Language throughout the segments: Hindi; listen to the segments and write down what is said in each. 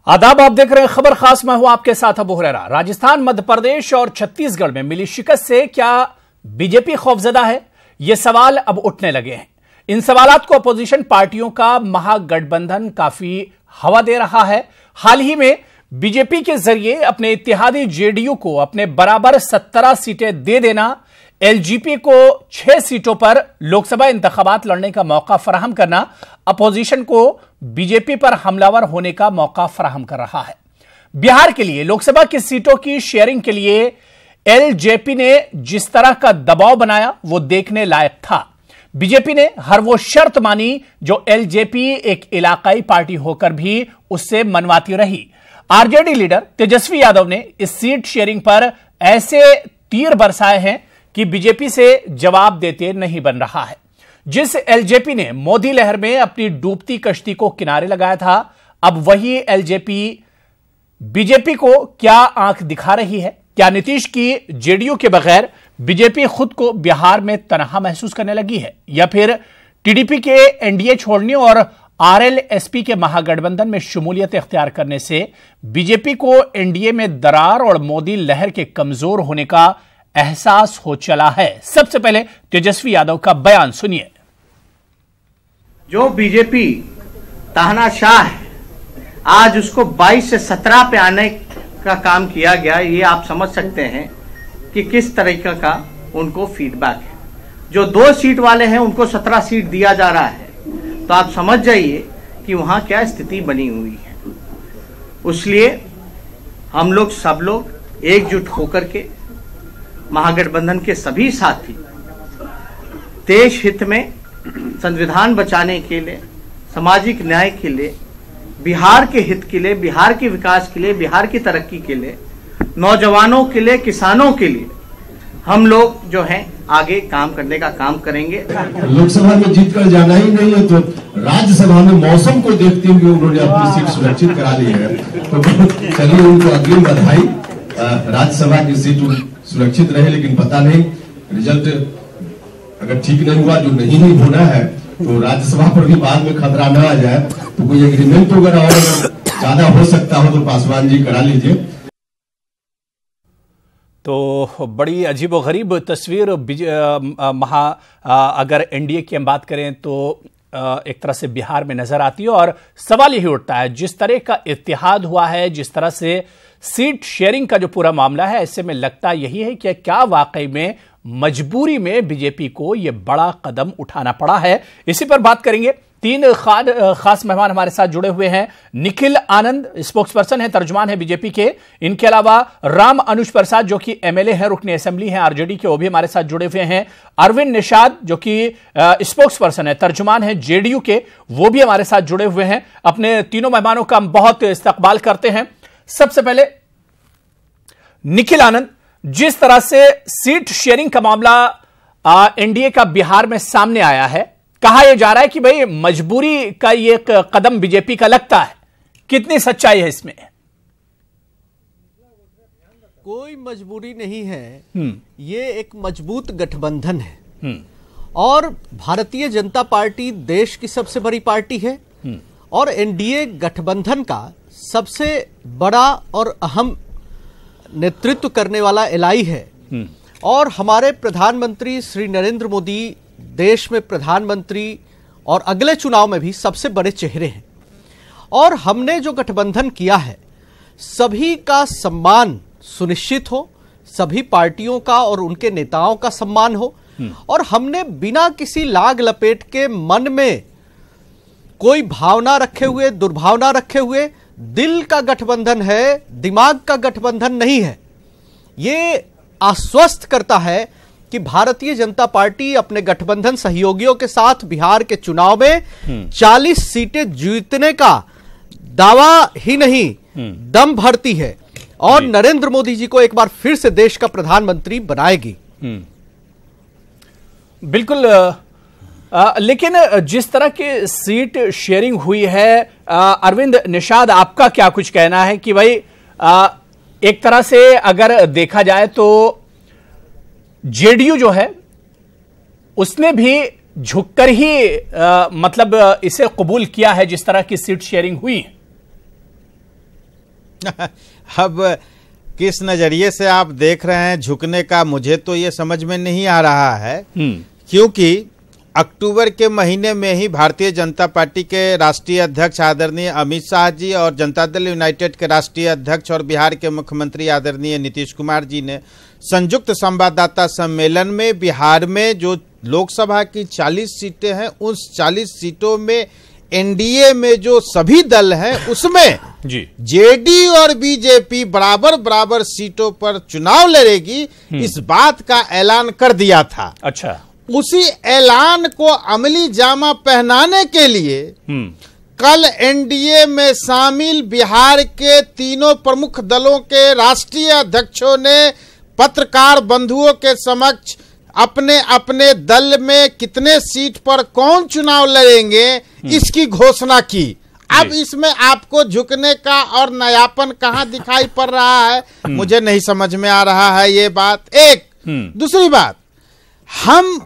आदाब, आप देख रहे हैं खबर खास। मैं हूं आपके साथ अबू हुरैरा। राजस्थान, मध्य प्रदेश और छत्तीसगढ़ में मिली शिकस्त से क्या बीजेपी खौफजदा है? ये सवाल अब उठने लगे हैं। इन सवालात को अपोजिशन पार्टियों का महागठबंधन काफी हवा दे रहा है। हाल ही में बीजेपी के जरिए अपने इत्तेहादी जेडीयू को अपने बराबर 17 सीटें दे देना, एलजेपी को 6 सीटों पर लोकसभा इंतखाबात लड़ने का मौका फराहम करना अपोजिशन को बीजेपी पर हमलावर होने का मौका फराहम कर रहा है। बिहार के लिए लोकसभा की सीटों की शेयरिंग के लिए एलजेपी ने जिस तरह का दबाव बनाया वो देखने लायक था। बीजेपी ने हर वो शर्त मानी जो एलजेपी एक इलाकाई पार्टी होकर भी उससे मनवाती रही। आरजेडी लीडर तेजस्वी यादव ने इस सीट शेयरिंग पर ऐसे तीर बरसाए हैं कि बीजेपी से जवाब देते नहीं बन रहा है। जिस एलजेपी ने मोदी लहर में अपनी डूबती कश्ती को किनारे लगाया था, अब वही एलजेपी बीजेपी को क्या आंख दिखा रही है? क्या नीतीश की जेडीयू के बगैर बीजेपी खुद को बिहार में तनहा महसूस करने लगी है, या फिर टीडीपी के एनडीए छोड़ने और आरएलएसपी के महागठबंधन में शमूलियत इख्तियार करने से बीजेपी को एनडीए में दरार और मोदी लहर के कमजोर होने का एहसास हो चला है? सबसे पहले तेजस्वी यादव का बयान सुनिए। जो बीजेपी तानाशाह है, आज उसको 22 से 17 पे आने का काम किया गया। ये आप समझ सकते हैं कि किस तरीके का उनको फीडबैक है। जो 2 सीट वाले हैं उनको 17 सीट दिया जा रहा है, तो आप समझ जाइए कि वहां क्या स्थिति बनी हुई है। इसलिए हम लोग सब लोग एकजुट होकर के महागठबंधन के सभी साथी देश हित में, संविधान बचाने के लिए, सामाजिक न्याय के लिए, बिहार के हित के लिए, बिहार के विकास के लिए, बिहार की तरक्की के लिए, नौजवानों के लिए, किसानों के लिए हम लोग जो हैं आगे काम करने का काम करेंगे। लोकसभा में जीत कर जाना ही नहीं है तो राज्यसभा में मौसम को देखते हुए उन्होंने अपनी सीट सुरक्षित करा ली है, तो चलिए उनको अग्रिम बधाई। राज्यसभा की सीट सुरक्षित रहे, लेकिन पता नहीं रिजल्ट अगर ठीक नहीं हुआ, जो नहीं ही होना है, तो राज्यसभा पर भी बाद में खतरा न आ जाए, तो कोई एग्रीमेंट वगैरह और ज्यादा हो सकता हो तो पासवान जी करा लीजिए। तो बड़ी अजीबोगरीब तस्वीर अगर एनडीए की हम बात करें तो एक तरह से बिहार में नजर आती है। और सवाल यही उठता है, जिस तरह का इत्तेहाद हुआ है, जिस तरह से सीट शेयरिंग का जो पूरा मामला है, ऐसे में लगता यही है कि क्या वाकई में मजबूरी में बीजेपी को यह बड़ा कदम उठाना पड़ा है। इसी पर बात करेंगे। 3 खास मेहमान हमारे साथ जुड़े हुए हैं। निखिल आनंद स्पोक्स पर्सन है, तर्जुमान है बीजेपी के। इनके अलावा राम अनुज प्रसाद जो कि एमएलए हैं, रुकने असेंबली हैं आरजेडी के, वो भी हमारे साथ जुड़े हुए हैं। अरविंद निषाद जो कि स्पोक्स पर्सन है, तर्जुमान है जेडीयू के, वो भी हमारे साथ जुड़े हुए हैं। अपने तीनों मेहमानों का हम बहुत इस्तकबाल करते हैं। सबसे पहले निखिल आनंद, जिस तरह से सीट शेयरिंग का मामला एनडीए का बिहार में सामने आया है, कहा यह जा रहा है कि भाई मजबूरी का ये कदम बीजेपी का लगता है, कितनी सच्चाई है इसमें? कोई मजबूरी नहीं है, ये एक मजबूत गठबंधन है। और भारतीय जनता पार्टी देश की सबसे बड़ी पार्टी है और एनडीए गठबंधन का सबसे बड़ा और अहम नेतृत्व करने वाला एलआई है। और हमारे प्रधानमंत्री श्री नरेंद्र मोदी देश में प्रधानमंत्री और अगले चुनाव में भी सबसे बड़े चेहरे हैं। और हमने जो गठबंधन किया है, सभी का सम्मान सुनिश्चित हो, सभी पार्टियों का और उनके नेताओं का सम्मान हो। और हमने बिना किसी लाग लपेट के मन में कोई भावना रखे हुए, दुर्भावना रखे हुए, दिल का गठबंधन है, दिमाग का गठबंधन नहीं है। ये आश्वस्त करता है कि भारतीय जनता पार्टी अपने गठबंधन सहयोगियों के साथ बिहार के चुनाव में 40 सीटें जीतने का दावा ही नहीं, दम भरती है और नरेंद्र मोदी जी को एक बार फिर से देश का प्रधानमंत्री बनाएगी। बिल्कुल। लेकिन जिस तरह की सीट शेयरिंग हुई है, अरविंद निषाद, आपका क्या कुछ कहना है कि भाई एक तरह से अगर देखा जाए तो जेडीयू जो है उसने भी झुककर ही मतलब इसे कबूल किया है जिस तरह की सीट शेयरिंग हुई? अब किस नजरिए से आप देख रहे हैं झुकने का, मुझे तो ये समझ में नहीं आ रहा है, क्योंकि अक्टूबर के महीने में ही भारतीय जनता पार्टी के राष्ट्रीय अध्यक्ष आदरणीय अमित शाह जी और जनता दल यूनाइटेड के राष्ट्रीय अध्यक्ष और बिहार के मुख्यमंत्री आदरणीय नीतीश कुमार जी ने संयुक्त संवाददाता सम्मेलन में बिहार में जो लोकसभा की 40 सीटें हैं, उस 40 सीटों में एनडीए में जो सभी दल हैं उसमें जेडी और बीजेपी बराबर बराबर सीटों पर चुनाव लड़ेगी, इस बात का ऐलान कर दिया था। अच्छा, उसी ऐलान को अमली जामा पहनाने के लिए कल एनडीए में शामिल बिहार के तीनों प्रमुख दलों के राष्ट्रीय अध्यक्षों ने पत्रकार बंधुओं के समक्ष अपने अपने दल में कितने सीट पर कौन चुनाव लड़ेंगे इसकी घोषणा की। अब इसमें आपको झुकने का और नयापन कहां दिखाई पड़ रहा है, मुझे नहीं समझ में आ रहा है ये बात। एक दूसरी बात, हम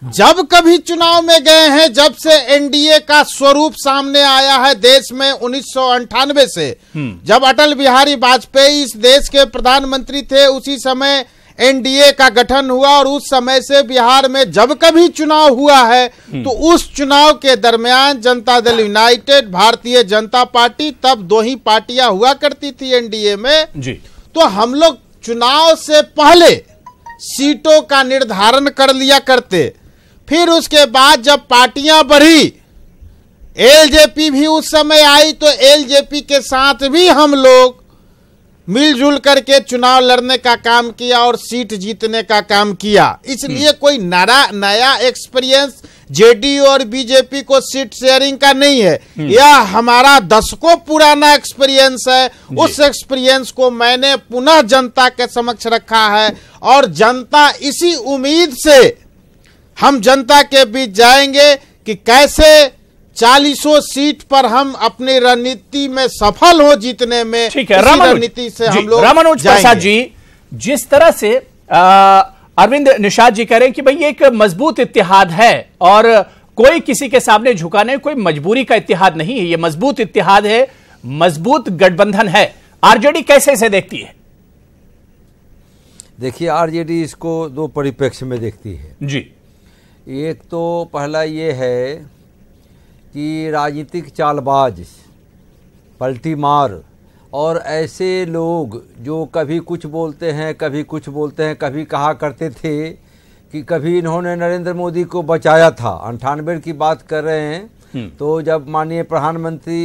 जब कभी चुनाव में गए हैं, जब से एनडीए का स्वरूप सामने आया है देश में 1998 से, जब अटल बिहारी वाजपेयी इस देश के प्रधानमंत्री थे, उसी समय एनडीए का गठन हुआ और उस समय से बिहार में जब कभी चुनाव हुआ है तो उस चुनाव के दरमियान जनता दल यूनाइटेड, भारतीय जनता पार्टी, तब दो ही पार्टियां हुआ करती थी एनडीए में जी। तो हम लोग चुनाव से पहले सीटों का निर्धारण कर लिया करते, फिर उसके बाद जब पार्टियां बढ़ी, एलजेपी भी उस समय आई, तो एलजेपी के साथ भी हम लोग मिलजुल करके चुनाव लड़ने का काम किया और सीट जीतने का काम किया। इसलिए कोई नया एक्सपीरियंस जेडी और बीजेपी को सीट शेयरिंग का नहीं है, यह हमारा दशकों पुराना एक्सपीरियंस है। उस एक्सपीरियंस को मैंने पुनः जनता के समक्ष रखा है और जनता इसी उम्मीद से हम जनता के बीच जाएंगे कि कैसे 40 सीट पर हम अपनी रणनीति में सफल हो जीतने में। ठीक है, रणनीति से हम लोग रामानुज प्रसाद जी, जिस तरह से अरविंद निषाद जी कह रहे हैं कि भाई ये एक मजबूत इत्तेहाद है और कोई किसी के सामने झुकाने, कोई मजबूरी का इत्तेहाद नहीं है, ये मजबूत इत्तेहाद है, मजबूत गठबंधन है, आरजेडी कैसे इसे देखती है? देखिए, आरजेडी इसको दो परिप्रेक्ष्य में देखती है जी। एक तो पहला ये है कि राजनीतिक चालबाज, पलटी मार और ऐसे लोग जो कभी कुछ बोलते हैं, कभी कुछ बोलते हैं, कभी कहा करते थे कि कभी इन्होंने नरेंद्र मोदी को बचाया था। 98 की बात कर रहे हैं, तो जब माननीय प्रधानमंत्री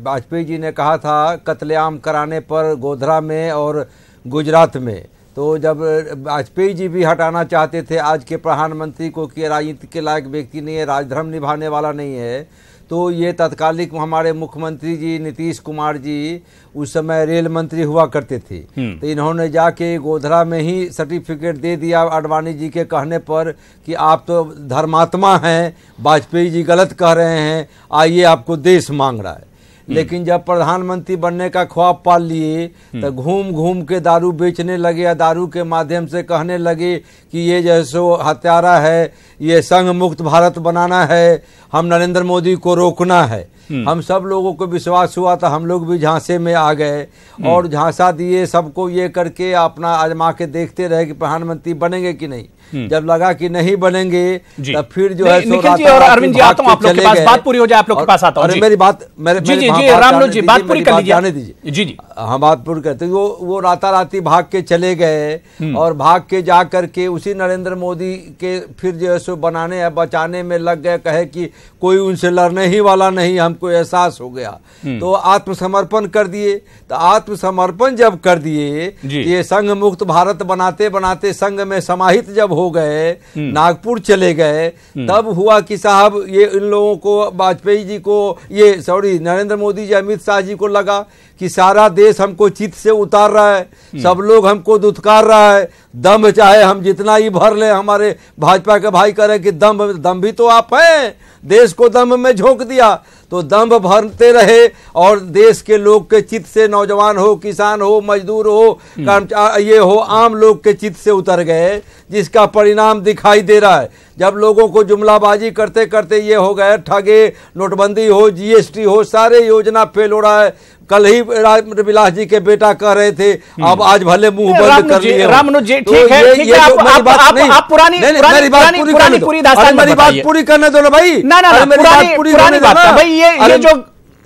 वाजपेयी जी ने कहा था कत्लेआम कराने पर गोधरा में और गुजरात में, तो जब वाजपेयी जी भी हटाना चाहते थे आज के प्रधानमंत्री को कि राजनीति के लायक व्यक्ति नहीं है, राजधर्म निभाने वाला नहीं है, तो ये तत्कालिक हमारे मुख्यमंत्री जी नीतीश कुमार जी उस समय रेल मंत्री हुआ करते थे, तो इन्होंने जाके गोधरा में ही सर्टिफिकेट दे दिया आडवाणी जी के कहने पर कि आप तो धर्मात्मा हैं, वाजपेयी जी गलत कह रहे हैं, आइए आपको देश मांग रहा है। लेकिन जब प्रधानमंत्री बनने का ख्वाब पाल लिए तो घूम घूम के दारू बेचने लगे या दारू के माध्यम से कहने लगे कि ये जैसो हत्यारा है, ये संघ मुक्त भारत बनाना है, हम नरेंद्र मोदी को रोकना है। हम सब लोगों को विश्वास हुआ था, हम लोग भी झांसे में आ गए और झांसा दिए सबको, ये करके अपना आजमा के देखते रहे कि प्रधानमंत्री बनेंगे कि नहीं। जब लगा कि नहीं बनेंगे तब फिर जो है निखिल जी और अरविंद जी, आता हूं आप लोग के पास, बात पूरी हो जाए, आप लोग के पास आता हूं। मेरी बात रामलोक जी बात पूरी कर लीजिए, जाने दीजिए। जी जी, हाँ बात पूरी करते। वो राताराती भाग के चले गए और भाग के जा करके उसी नरेंद्र मोदी के फिर जो है सो बनाने या बचाने में लग गए, कहे कि कोई उनसे लड़ने ही वाला नहीं, हमको एहसास हो गया, तो आत्मसमर्पण कर दिए। तो आत्मसमर्पण जब कर दिए, ये संघ मुक्त भारत बनाते बनाते संघ में समाहित जब हो गए, नागपुर चले गए, तब हुआ कि साहब ये इन लोगों को, वाजपेयी जी को, ये सॉरी नरेंद्र मोदी जी, अमित शाह जी को लगा कि सारा देश हमको चित से उतार रहा है, सब लोग हमको दुत्कार रहा है, दम चाहे हम जितना ही भर लें, हमारे भाजपा के भाई कह रहे कि दम भी तो आप हैं, देश को दम में झोंक दिया। तो दम भरते रहे और देश के लोग के चित्त से, नौजवान हो, किसान हो, मजदूर हो, ये हो, आम लोग के चित्त से उतर गए, जिसका परिणाम दिखाई दे रहा है। जब लोगों को जुमलाबाजी करते करते ये हो गए, ठगे, नोटबंदी हो, जीएसटी हो, सारे योजना फेल हो रहा है। कल ही विलास जी के बेटा कह रहे थे अब आज भले मुंह बंद कर लिए। रामनुज जी ठीक है, आप पुरानी बात पूरी करने दो ना भाई। पुरानी बात भाई, ये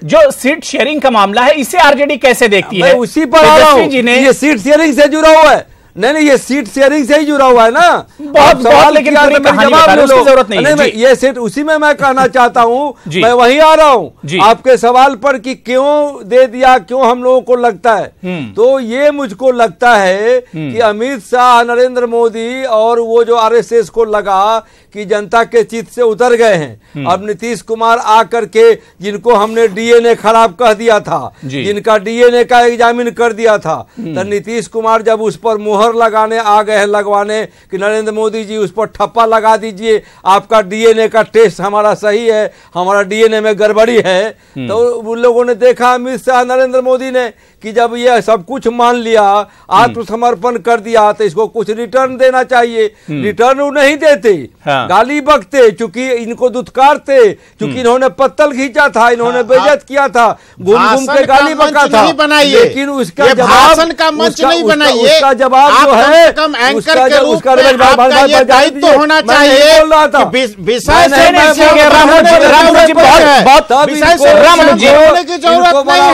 जो सीट शेयरिंग का मामला है, इसे आरजेडी कैसे देखती है? उसी पर आ रहा हूं, ये सीट शेयरिंग से जुड़ा हुआ है। नहीं, ये सीट शेयरिंग से ही जुड़ा हुआ है ना। बहुत सवाल, लेकिन पूरी कहानी बता रहे, उसकी जरूरत नहीं है। ये सीट उसी में मैं कहना चाहता हूं, मैं वहीं आ रहा हूं आपके सवाल पर कि क्यों दे दिया, क्यों हम लोगों को लगता है। तो ये मुझको लगता है कि अमित शाह, नरेंद्र मोदी और वो जो आरएसएस को लगा कि जनता के चित्त से उतर गए हैं। अब नीतीश कुमार आकर के, जिनको हमने डीएनए खराब कह दिया था, जिनका डीएनए का एग्जामिन कर दिया था, तो नीतीश कुमार जब उस पर मुहर लगाने आ गए हैं, लगवाने कि नरेंद्र मोदी जी उस पर ठप्पा लगा दीजिए, आपका डीएनए का टेस्ट हमारा सही है, हमारा डीएनए में गड़बड़ी है। तो उन लोगों ने देखा, अमित शाह, नरेंद्र मोदी ने, कि जब ये सब कुछ मान लिया, आत्मसमर्पण कर दिया, तो इसको कुछ रिटर्न देना चाहिए। रिटर्न वो नहीं देते, गाली बकते, चूंकि इनको दुत्कारते, चूंकि इन्होंने पत्तल खींचा था, इन्होंने बेइज्जत किया था, घूम घूम के गाली बका था। लेकिन उसका जवाब का मंच नहीं बनाइए, उसका जवाब जो है कम एंकर के रूप में आपका ये दायित्व होना चाहिए। विषय से जरूरत नहीं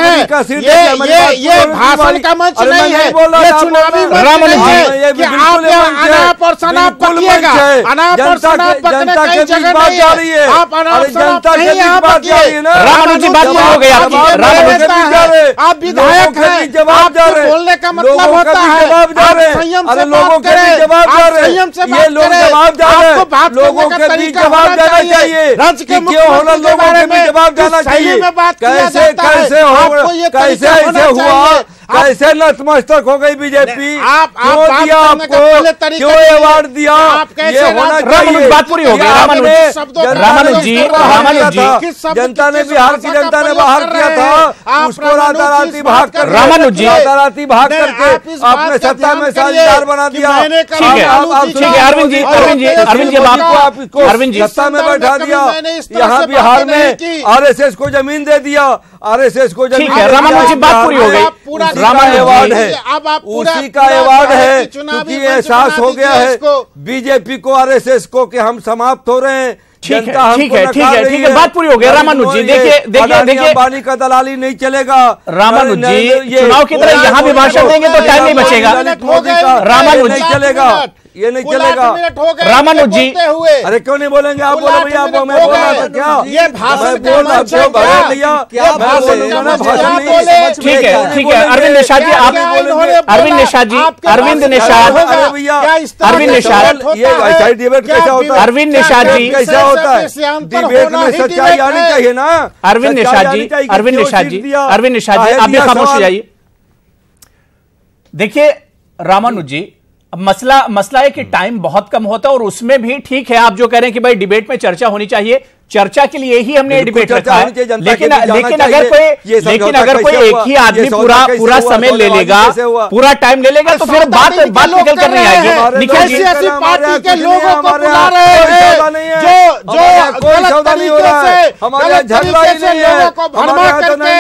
है, ये भाषण का मंच नहीं है, ये चुनावी मंच नहीं है कि आप अनाप और शनाप पकिएगा। अनाप और शनाप पकने कई जगह नहीं है, आप अनाप शनाप नहीं यहाँ पकिए। रामानुज जी बात हो गई आप विधायक हैं, आपको बोलने का मतलब होता है संयम से बात करें, आप संयम से बात करें, आपको बात करने का तरीका होना चाहिए। राज्य के मुख्यमंत्री के बारे में सही में बात किया जाता है, आपको ये तरीका होना चाहिए। कैसे नतमस्तक हो गई बीजेपी? आप दिया आपको, क्यों अवार्ड दिया? ये होना चाहिए। बात पूरी हो गई। रामानुज जी, जनता ने, बिहार की जनता ने बाहर किया था, उसको राताराती भाग कर, रामानुज जी राताराती भाग करके आपने सत्ता में साझेदार बना दिया। ठीक है, अरविंद जी, अरविंद जी सत्ता में बैठा दिया, यहाँ बिहार में आरएसएस को जमीन दे दिया, आरएसएस को जमीन। ठीक है, रामानुज जी बात पूरी हो गई। रामानुज अवार्ड है, उसी का अवार्ड है, क्योंकि एहसास हो गया है बीजेपी को, आरएसएस को, कि हम समाप्त हो रहे हैं। ठीक है, बात पूरी हो गई। रामानुज जी देखिए, अंबानी का दलाली नहीं चलेगा। रामानुज जी चुनाव की तरह यहाँ भी भाषण देंगे तो टाइम नहीं बचेगा। रामानुज जी चलेगा, ये नहीं चलेगा। रामानुज जी, अरे क्यों नहीं बोलेंगे? आप बोलो भैया, आप मैं बोल रहा था क्या? ये भाषण ठीक है, अरविंद निषाद जी, आप अरविंद निषाद जी, अरविंद निषाद, ये डिबेट कैसा होता है? अरविंद निषाद जी कैसा होता है? डिबेट में सच्चाई आनी चाहिए ना। अरविंद निषाद जी, अरविंद निषाद जी, अरविंद निषाद जी, आप भी खामोश हो जाइए। देखिए रामानुज जी, अब मसला है कि टाइम बहुत कम होता है, और उसमें भी ठीक है आप जो कह रहे हैं कि भाई डिबेट में चर्चा होनी चाहिए, चर्चा के लिए ही हमने डिबेट रखा है। लेकिन अगर कोई एक ही आदमी पूरा समय ले लेगा, पूरा टाइम ले लेगा, तो फिर बात निकल कर नहीं आएगी। निखिल जी, ऐसी पार्टी के लोगों को बुला रहे हैं जो गलत तरीके से लोगों को भरमा करके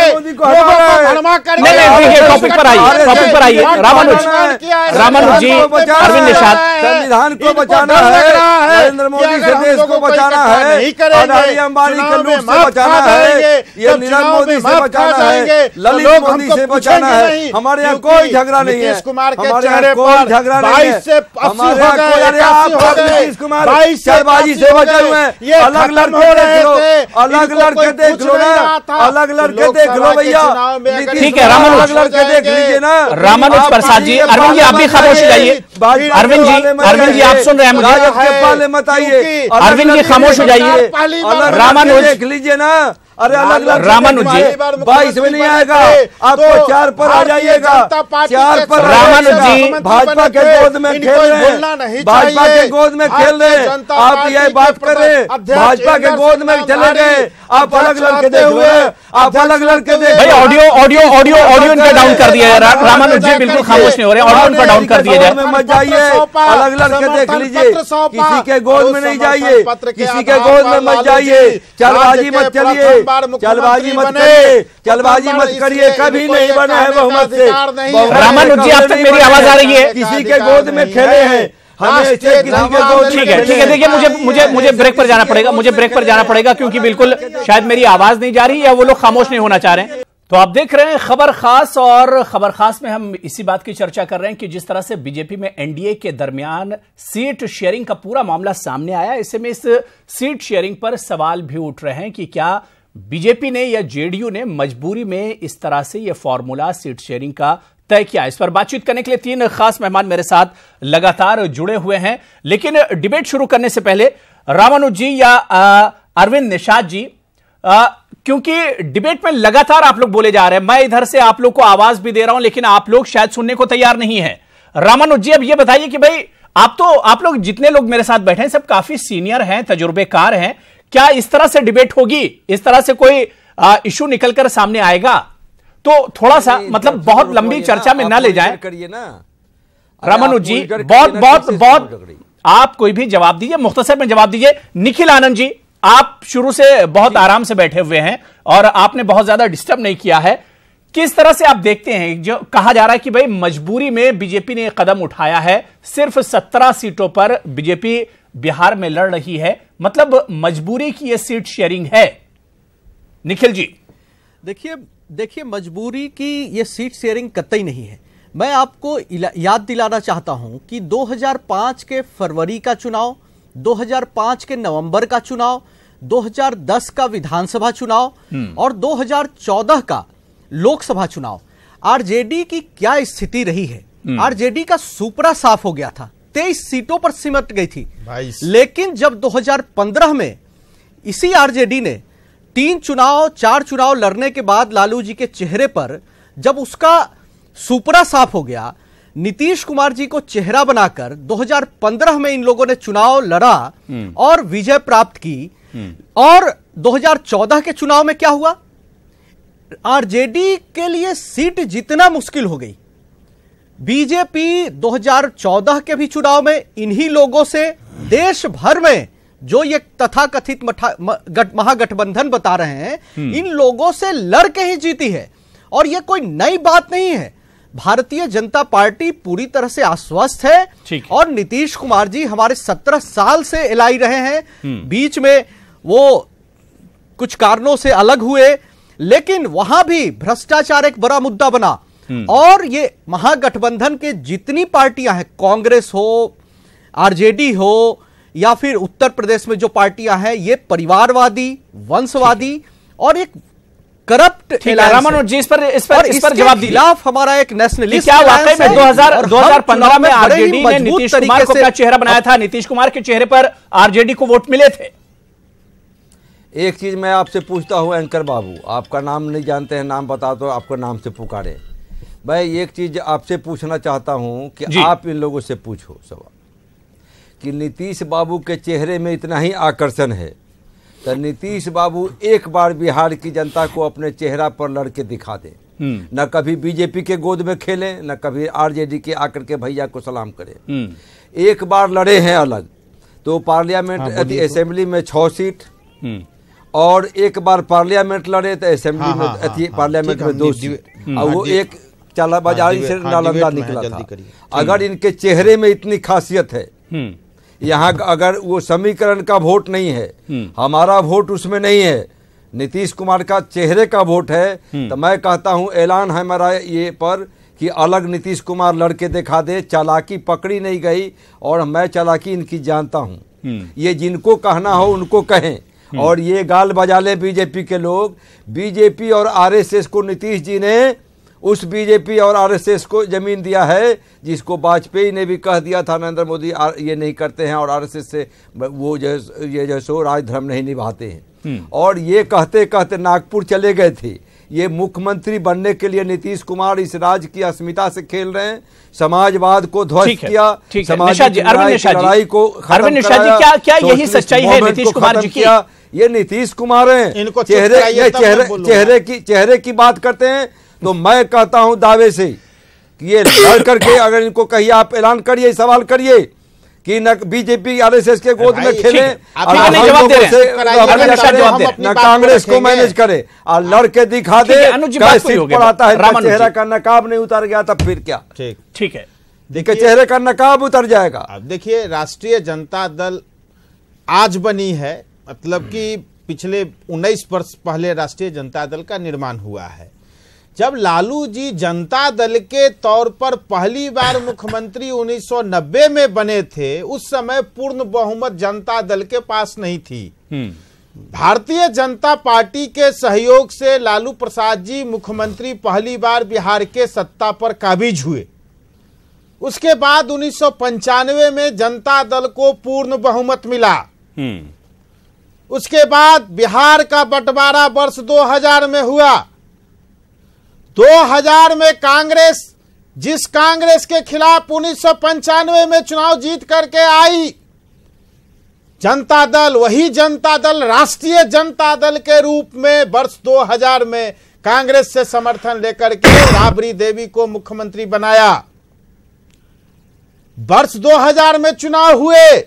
टॉपिक पर आइए। रामानुज जी, अरविंद निषाद, संविधान को बचाना है, नरेंद्र मोदी से देश को बचाना है, अंबानी के लूट से बचाना है, ये नीरव मोदी से बचाना है, ललित मोदी से बचाना है। हमारे यहाँ कोई झगड़ा नहीं है, हमारे यहाँ कोई झगड़ा नहीं है। हमारे यहाँ कोई नीतीश कुमार शहबाजी से बचे हुए हैं। अलग लड़के देख लो, अलग लड़के देख लो ना, अलग लड़के देख लो भैया। ठीक है, रामानुज लड़के देख लीजिए ना। रामानुज प्रसाद जी, अरविंद जी आप भी खामोश हो जाइए। अरविंद जी आप सुन रहे हैं मुझे? मत आइए, अरविंद जी खामोश हो जाइए। रामानुज देख लीजिए ना, अरे अलग अलग रामानुज जी 22 में नहीं आएगा, आपको 4 पर आ जाइएगा, 4 पर। रामानुज जी भाजपा के गोद में खेल रहे हैं, भाजपा के गोद में खेल रहे हैं, आप ये बात कर रहे हैं, भाजपा के गोद में चले गए, आप अलग लड़के देख हुए, आप अलग लड़के देख। भाई ऑडियो इनका डाउन कर दिया है। रामानुज जी बिल्कुल खामोश नहीं हो रहे, ऑडियो इनका डाउन कर दिया जाए। मत जाइए, अलग लड़के देख लीजिए, किसी के गोद में नहीं जाइए, किसी के गोद में मत जाइए, चलबाजी मत चलिए, चलबाजी मत करिए, चलबाजी मत करिए, कभी नहीं बना है बहुमत से। रामानुज जी, अब तक मेरी आवाज आ रही है? किसी के गोद में खेले हैं, ठीक है, देखिए मुझे ब्रेक पर जाना पड़ेगा, मुझे ब्रेक पर जाना पड़ेगा, क्योंकि बिल्कुल शायद मेरी आवाज नहीं जा रही या वो लोग खामोश नहीं होना चाह रहे हैं। तो आप देख रहे हैं खबर खास, और खबर खास में हम इसी बात की चर्चा कर रहे हैं कि जिस तरह से बीजेपी में एनडीए के दरमियान सीट शेयरिंग का पूरा मामला सामने आया, ऐसे में इस सीट शेयरिंग पर सवाल भी उठ रहे हैं कि क्या बीजेपी ने या जेडीयू ने मजबूरी में इस तरह से यह फॉर्मूला सीट शेयरिंग का तय किया। इस पर बातचीत करने के लिए 3 खास मेहमान मेरे साथ लगातार जुड़े हुए हैं, लेकिन डिबेट शुरू करने से पहले रामानुज जी या अरविंद निषाद जी, क्योंकि डिबेट में लगातार आप लोग बोले जा रहे हैं, मैं इधर से आप लोग को आवाज भी दे रहा हूं, लेकिन आप लोग शायद सुनने को तैयार नहीं है। रामानुज जी, अब ये बताइए कि भाई आप लोग जितने लोग मेरे साथ बैठे हैं सब काफी सीनियर हैं, तजुर्बेकार हैं, क्या इस तरह से डिबेट होगी, इस तरह से कोई इशू निकलकर सामने आएगा? तो थोड़ा सा मतलब बहुत लंबी चर्चा में ना ले जाए करिए ना रामानुज जी, बहुत आप कोई भी जवाब दीजिए, मुख्तसर में जवाब दीजिए। निखिल आनंद जी, आप शुरू से बहुत आराम से बैठे हुए हैं और आपने बहुत ज्यादा डिस्टर्ब नहीं किया है, किस तरह से आप देखते हैं जो कहा जा रहा है कि भाई मजबूरी में बीजेपी ने कदम उठाया है, सिर्फ 17 सीटों पर बीजेपी बिहार में लड़ रही है, मतलब मजबूरी की यह सीट शेयरिंग है? निखिल जी, देखिए मजबूरी की ये सीट शेयरिंग कतई नहीं है। मैं आपको याद दिलाना चाहता हूं कि 2005 के फरवरी का चुनाव, 2005 के नवंबर का चुनाव, 2010 का विधानसभा चुनाव और 2014 का लोकसभा चुनाव, आरजेडी की क्या स्थिति रही है। आरजेडी का सुपड़ा साफ हो गया था, 23 सीटों पर सिमट गई थी। लेकिन जब 2015 में इसी आरजेडी ने 4 चुनाव लड़ने के बाद लालू जी के चेहरे पर जब उसका सुपड़ा साफ हो गया, नीतीश कुमार जी को चेहरा बनाकर 2015 में इन लोगों ने चुनाव लड़ा और विजय प्राप्त की। और 2014 के चुनाव में क्या हुआ? आरजेडी के लिए सीट जीतना मुश्किल हो गई। बीजेपी 2014 के भी चुनाव में इन्हीं लोगों से देश भर में जो ये तथाकथित महागठबंधन बता रहे हैं, इन लोगों से लड़ के ही जीती है। और ये कोई नई बात नहीं है। भारतीय जनता पार्टी पूरी तरह से आश्वस्त है और नीतीश कुमार जी हमारे 17 साल से एलआई रहे हैं। बीच में वो कुछ कारणों से अलग हुए, लेकिन वहां भी भ्रष्टाचार एक बड़ा मुद्दा बना। और ये महागठबंधन के जितनी पार्टियां हैं, कांग्रेस हो, आरजेडी हो या फिर उत्तर प्रदेश में जो पार्टियां हैं, ये परिवारवादी, वंशवादी और एक करप्ट। रामानुज जी, इस पर जवाब दीजिए। खिलाफ हमारा एक नेशनलिस्ट, क्या वाकई में 2015 में आरजेडी ने नीतीश कुमार को अपना चेहरा बनाया था? नीतीश कुमार के चेहरे पर आरजेडी को वोट मिले थे? एक चीज मैं आपसे पूछता हूं एंकर बाबू, आपका नाम नहीं जानते हैं, नाम बता दो, आपको नाम से पुकारे। भाई एक चीज आपसे पूछना चाहता हूं कि आप इन लोगों से पूछो सवाल कि नीतीश बाबू के चेहरे में इतना ही आकर्षण है तो नीतीश बाबू एक बार बिहार की जनता को अपने चेहरा पर लड़के दिखा दे। न कभी बीजेपी के गोद में खेले, न कभी आरजेडी के आकर के भैया को सलाम करे। एक बार लड़े हैं अलग, तो पार्लियामेंट असेंबली में 6 सीट और एक बार पार्लियामेंट लड़े तो असेंबली में पार्लियामेंट में 2 सीट, और वो एक चाला बाजारी से नालंदा निकला था। अगर इनके चेहरे में इतनी खासियत है, यहाँ अगर वो समीकरण का वोट नहीं है, हमारा वोट उसमें नहीं है, नीतीश कुमार का चेहरे का वोट है, तो मैं कहता हूं ऐलान है मेरा ये पर कि अलग नीतीश कुमार लड़के दिखा दे। चालाकी पकड़ी नहीं गई और मैं चालाकी इनकी जानता हूं। ये जिनको कहना हो उनको कहें और ये गाल बजा ले बीजेपी के लोग। बीजेपी और आरएसएस को नीतीश जी ने उस बीजेपी और आरएसएस को जमीन दिया है जिसको वाजपेयी ने भी कह दिया था नरेंद्र मोदी ये नहीं करते हैं और आरएसएस से वो ये जैसो राजधर्म नहीं निभाते हैं। और ये कहते कहते नागपुर चले गए थे। ये मुख्यमंत्री बनने के लिए नीतीश कुमार इस राज्य की अस्मिता से खेल रहे हैं, समाजवाद को ध्वस्त किया, सामाजिक लड़ाई को खत्म कराया, क्या यही सच्चाई है नीतीश कुमार जी की? ये नीतीश कुमार हैं। चेहरे की बात करते हैं तो मैं कहता हूं दावे से कि ये लड़ करके अगर इनको कहिए आप ऐलान करिए, सवाल करिए कि न बीजेपी आरएसएस के गोद में खेले न कांग्रेस को मैनेज करे और लड़के दिखा दे पढ़ाता है। चेहरा का नकाब नहीं उतर गया तब फिर क्या? ठीक है, देखिए चेहरे का नकाब उतर जाएगा। अब देखिए राष्ट्रीय जनता दल आज बनी है, मतलब कि पिछले 19 वर्ष पहले राष्ट्रीय जनता दल का निर्माण हुआ है। जब लालू जी जनता दल के तौर पर पहली बार मुख्यमंत्री 1990 में बने थे, उस समय पूर्ण बहुमत जनता दल के पास नहीं थी। भारतीय जनता पार्टी के सहयोग से लालू प्रसाद जी मुख्यमंत्री पहली बार बिहार के सत्ता पर काबिज हुए। उसके बाद 1995 में जनता दल को पूर्ण बहुमत मिला। उसके बाद बिहार का बंटवारा वर्ष 2000 में हुआ। 2000 में कांग्रेस, जिस कांग्रेस के खिलाफ 1995 में चुनाव जीत करके आई, जनता दल, वही जनता दल राष्ट्रीय जनता दल के रूप में वर्ष 2000 में कांग्रेस से समर्थन लेकर के राबड़ी देवी को मुख्यमंत्री बनाया। वर्ष 2000 में चुनाव हुए,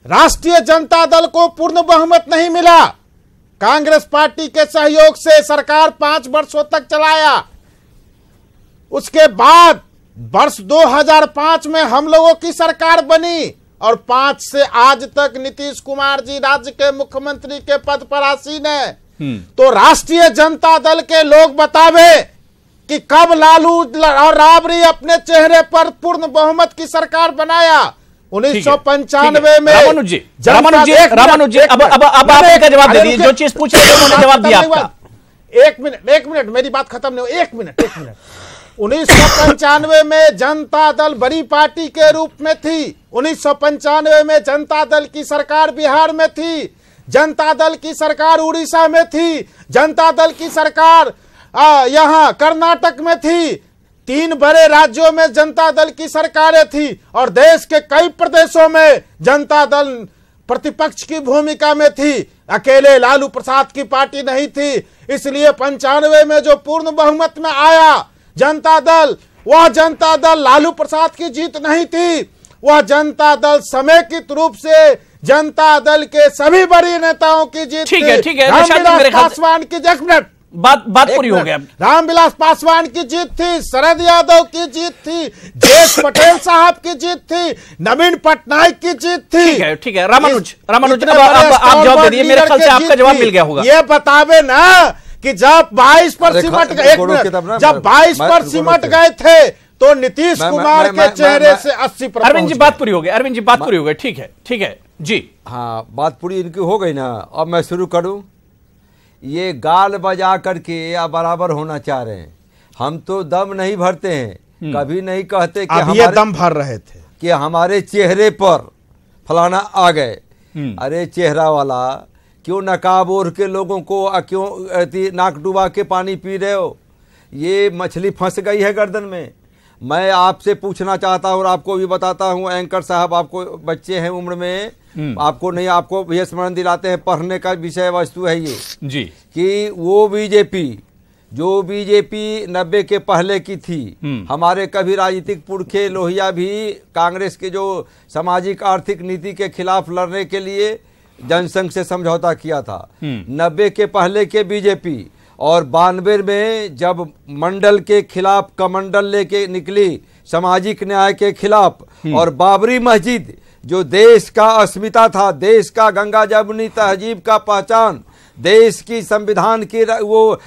राष्ट्रीय जनता दल को पूर्ण बहुमत नहीं मिला। कांग्रेस पार्टी के सहयोग से सरकार 5 वर्षों तक चलाया। उसके बाद वर्ष 2005 में हम लोगों की सरकार बनी और 5 से आज तक नीतीश कुमार जी राज्य के मुख्यमंत्री के पद पर आसीन है। तो राष्ट्रीय जनता दल के लोग बतावे कि कब लालू और राबड़ी अपने चेहरे पर पूर्ण बहुमत की सरकार बनाया। 1995 में रामानुज जी अब आपका जवाब दे दीजिए। जो चीज पूछ रहे थे उन्होंने जवाब दिया आपका। एक मिनट मेरी बात खत्म नहीं हो, एक मिनट 1995 में जनता दल बड़ी पार्टी के रूप में थी। 1995 में जनता दल की सरकार बिहार में थी, जनता दल की सरकार उड़ीसा में थी, जनता दल की सरकार यहां कर्नाटक में थी। 3 बड़े राज्यों में जनता दल की सरकारें थी और देश के कई प्रदेशों में जनता दल प्रतिपक्ष की भूमिका में थी। अकेले लालू प्रसाद की पार्टी नहीं थी। इसलिए 95 में जो पूर्ण बहुमत में आया जनता दल, वह जनता दल लालू प्रसाद की जीत नहीं थी। वह जनता दल समेकित रूप से जनता दल के सभी बड़े नेताओं की जीत थी। ठीक है, रामविलास पासवान की, एक मिनट, बात पूरी हो गया। रामविलास पासवान की जीत थी, शरद यादव की जीत थी, जयेश पटेल साहब की जीत थी, नवीन पटनायक की जीत थी। ठीक है रामानुज आप जवाब दे दिए। मेरे ख्याल से आपका जवाब मिल गया होगा। ये बतावे ना कि जब 22 पर सिमट गए, जब 22 पर सिमट गए थे तो नीतीश कुमार के चेहरे से 80 पर। अरविंद जी बात पूरी हो गई, अरविंद जी बात पूरी हो गई। ठीक है जी, हाँ बात पूरी इनकी हो गई ना। अब मैं शुरू करूं। ये गाल बजा करके या बराबर होना चाह रहे हैं। हम तो दम नहीं भरते हैं, कभी नहीं कहते कि हमारे दम भर रहे थे कि हमारे चेहरे पर फलाना आ गए। अरे चेहरा वाला, क्यों नकाब ओढ़ के लोगों को क्यों नाक डुबा के पानी पी रहे हो? ये मछली फंस गई है गर्दन में। मैं आपसे पूछना चाहता हूँ और आपको भी बताता हूँ, एंकर साहब, आपको बच्चे हैं उम्र में, आपको नहीं, आपको भी स्मरण दिलाते हैं, पढ़ने का विषय वस्तु है ये जी, कि वो बीजेपी जो बीजेपी 90 के पहले की थी, हमारे कभी राजनीतिक पुरखे लोहिया भी कांग्रेस के जो सामाजिक आर्थिक नीति के खिलाफ लड़ने के लिए जनसंघ से समझौता किया था। 90 के पहले के बीजेपी और 92 में जब मंडल के खिलाफ कमंडल लेके निकली सामाजिक न्याय के खिलाफ, और बाबरी मस्जिद जो देश का अस्मिता था, देश का गंगा जमुनी तहजीब का पहचान, देश की संविधान की वो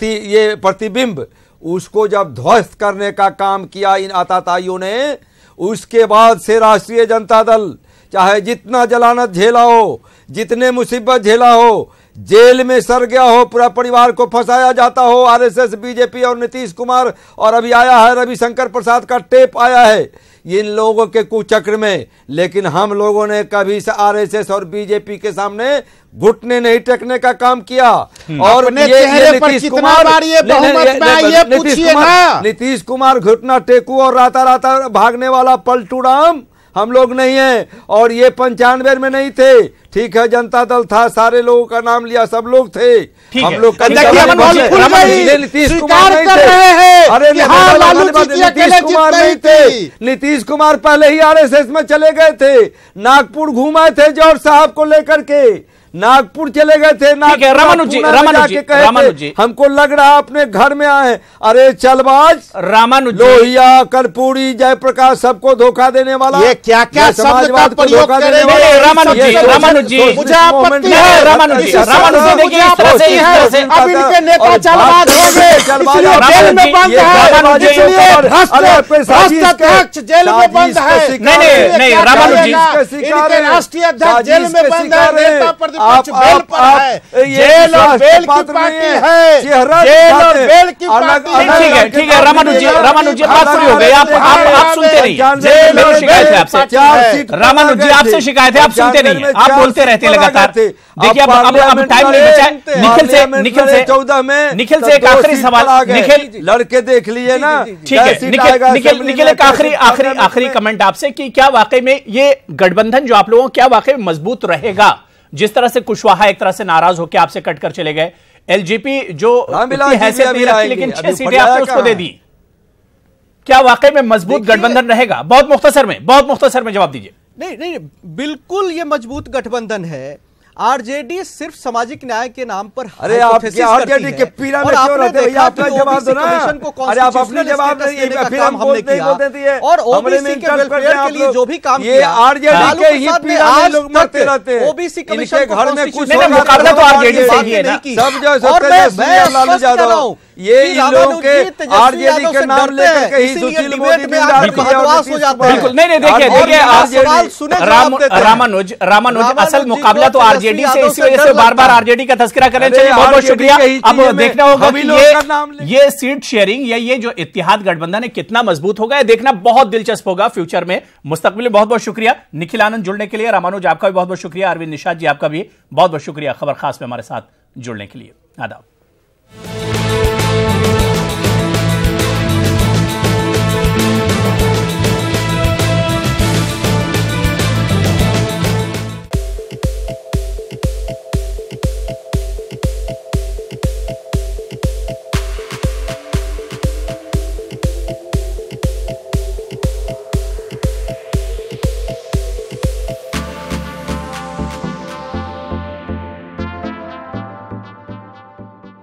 ये प्रतिबिंब, उसको जब ध्वस्त करने का काम किया इन आताताइयों ने, उसके बाद से राष्ट्रीय जनता दल चाहे जितना जलानत झेला हो, जितने मुसीबत झेला हो, जेल में सड़ गया हो, पूरा परिवार को फंसाया जाता हो, आरएसएस, बीजेपी और नीतीश कुमार, और अभी आया है रविशंकर प्रसाद का टेप आया है इन लोगों के कुचक्र में। लेकिन हम लोगों ने कभी से आरएसएस और बीजेपी के सामने घुटने नहीं टेकने का काम किया। और ये नीतीश कुमार घुटना टेकू और राता भागने वाला पलटू राम हम लोग नहीं है। और ये 95 में नहीं थे, ठीक है, जनता दल था, सारे लोगों का नाम लिया, सब लोग थे, हम लोग नीतीश कुमार नहीं थे। अरे नीतीश कुमार पहले ही आरएसएस में चले गए थे, नागपुर घूमाए थे जॉर्ज साहब को लेकर के, नागपुर चले गए थे, रामानुजी हमको लग रहा अपने घर में आए। अरे चलबाज रामानुजी, लोहिया, कर्पूरी, जयप्रकाश, सबको धोखा देने वाला, ये क्या क्या समाजवाद पर धोखा देने वाला। रामानुजी मुझे आपत्ति है, रामानुजी देखिए इस तरह से अब इनके नेता चलबाज हो गए, इसलिए जेल में बंद है, इसलिए भ्रष्ट अध्यक्ष जेल में बंद है। नहीं रामानुजी, इनके राष्ट्रीय अध्यक्ष जेल में बंद है, नेता प्रतिपक्ष बेल पर है, जेल और बेल की पार्टी है, जेल और बेल की पार्टी। ठीक है रामानुजी बात पूरी हो गई, आप सुनते नहीं, मेरी शिकायत है आपसे, रामानुजी आपसे शिकायत है, आप सुनते नहीं, आप बोलते रहते हैं लगातार। देखिए अब टाइम नहीं बचा है, निखिल से एक आखिरी सवाल, निखिल लड़के देख लिए ना, ठीक है निखिल एक आखिरी कमेंट आपसे कि क्या वाकई में ये गठबंधन जो आप लोगों क्या वाकई में मजबूत रहेगा? जिस तरह से कुशवाहा एक तरह से नाराज होकर आपसे कटकर चले गए, एलजेपी जो हैसियत नहीं रखती लेकिन 6 सीटें आपने उसको दे दी, क्या वाकई में मजबूत गठबंधन रहेगा? बहुत मुख्तसर में जवाब दीजिए। नहीं, बिल्कुल ये मजबूत गठबंधन है। आरजेडी सिर्फ सामाजिक न्याय के नाम पर, अरे आप आरजेडी के पीड़ा में क्यों रहते हैं? आप जवाब दो ना, अरे आप अपनी जवाब नहीं, फिर हम बोलते हैं। और ओबीसी के वेलफेयर के लिए जो भी काम किया, ये आरजेडी के ही पीड़ा में लोग मरते रहते हैं। ओबीसी कमीशन घर में कुछ मुकाबला तो आरजेडी से ही है ना, सब जो लालू यादव ये इन लोगों के आरजेडी के नाम लेकर के ही सुशील मोदी बिल्कुल नहीं देखिए रामानुज असल मुकाबला तो आरजेडी से, इसी वजह से बार बार आरजेडी का तस्करा करने चाहिए। बहुत बहुत शुक्रिया। अब देखना होगा कि ये सीट शेयरिंग या ये जो इत्तेहाद गठबंधन है कितना मजबूत होगा, देखना बहुत दिलचस्प होगा फ्यूचर में, मुस्तकबिल में। बहुत बहुत शुक्रिया निखिल आनंद जुड़ने के लिए, रामानुज आपका भी बहुत बहुत शुक्रिया, अरविंद निषाद जी आपका भी बहुत बहुत शुक्रिया खबर खास में हमारे साथ जुड़ने के लिए। आदाब।